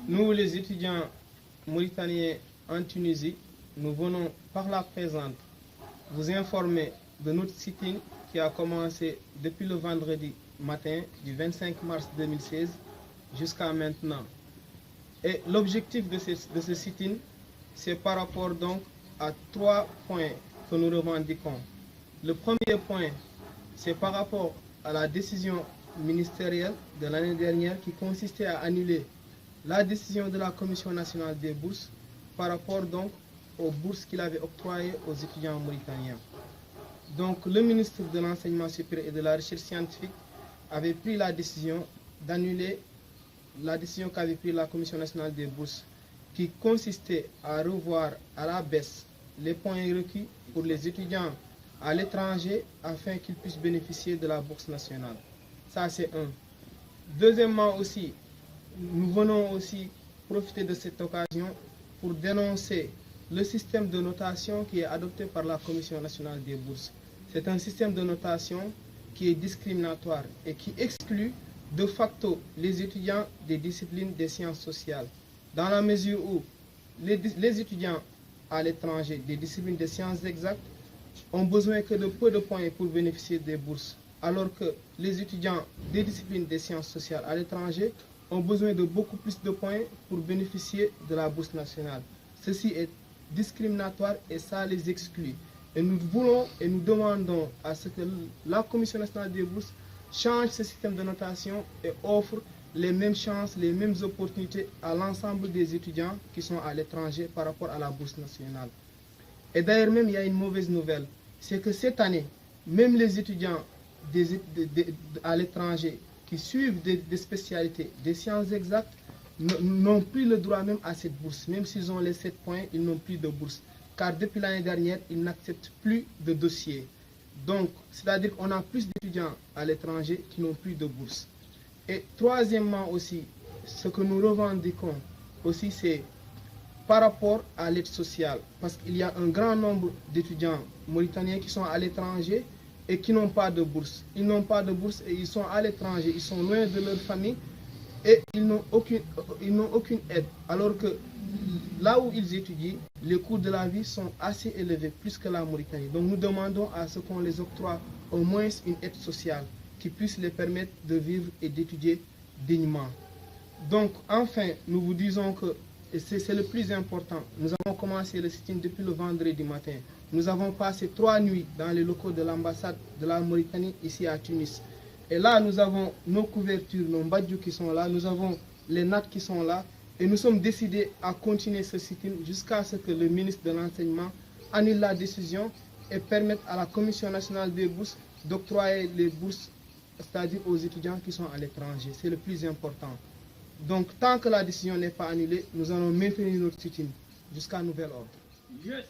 Nous, les étudiants mauritaniens en Tunisie, nous venons par la présente vous informer de notre sit-in qui a commencé depuis le vendredi matin du 25 mars 2016 jusqu'à maintenant. Et l'objectif de ce sit-in, c'est par rapport donc à 3 points que nous revendiquons. Le premier point, c'est par rapport à la décision ministérielle de l'année dernière qui consistait à annuler la décision de la Commission nationale des bourses par rapport donc aux bourses qu'il avait octroyées aux étudiants mauritaniens. Donc le ministre de l'Enseignement supérieur et de la Recherche scientifique avait pris la décision d'annuler la décision qu'avait prise la Commission nationale des bourses qui consistait à revoir à la baisse les points requis pour les étudiants à l'étranger afin qu'ils puissent bénéficier de la bourse nationale. Ça, c'est un. Deuxièmement aussi, nous venons aussi profiter de cette occasion pour dénoncer le système de notation qui est adopté par la Commission nationale des bourses. C'est un système de notation qui est discriminatoire et qui exclut de facto les étudiants des disciplines des sciences sociales, dans la mesure où les étudiants à l'étranger des disciplines des sciences exactes ont besoin que de peu de points pour bénéficier des bourses, alors que les étudiants des disciplines des sciences sociales à l'étranger ont besoin de beaucoup plus de points pour bénéficier de la bourse nationale. Ceci est discriminatoire et ça les exclut. Et nous voulons et nous demandons à ce que la Commission nationale des bourses change ce système de notation et offre les mêmes chances, les mêmes opportunités à l'ensemble des étudiants qui sont à l'étranger par rapport à la bourse nationale. Et d'ailleurs même, il y a une mauvaise nouvelle, c'est que cette année, même les étudiants à l'étranger qui suivent des spécialités, des sciences exactes, n'ont plus le droit même à cette bourse. Même s'ils ont les 7 points, ils n'ont plus de bourse. Car depuis l'année dernière, ils n'acceptent plus de dossiers. Donc, c'est-à-dire qu'on a plus d'étudiants à l'étranger qui n'ont plus de bourse. Et troisièmement aussi, ce que nous revendiquons aussi, c'est par rapport à l'aide sociale. Parce qu'il y a un grand nombre d'étudiants mauritaniens qui sont à l'étranger et qui n'ont pas de bourse. Ils n'ont pas de bourse et ils sont à l'étranger, ils sont loin de leur famille et ils n'ont aucune aide. Alors que là où ils étudient, les coûts de la vie sont assez élevés, plus que la Mauritanie. Donc nous demandons à ce qu'on les octroie au moins une aide sociale qui puisse les permettre de vivre et d'étudier dignement. Donc enfin, nous vous disons que, et c'est le plus important, nous avons commencé le sit-in depuis le vendredi matin. Nous avons passé 3 nuits dans les locaux de l'ambassade de la Mauritanie ici à Tunis. Et là, nous avons nos couvertures, nos badjus qui sont là, nous avons les nattes qui sont là. Et nous sommes décidés à continuer ce sit-in jusqu'à ce que le ministre de l'Enseignement annule la décision et permette à la Commission nationale des bourses d'octroyer les bourses, c'est-à-dire aux étudiants qui sont à l'étranger. C'est le plus important. Donc, tant que la décision n'est pas annulée, nous allons maintenir notre sit-in jusqu'à nouvel ordre. Yes.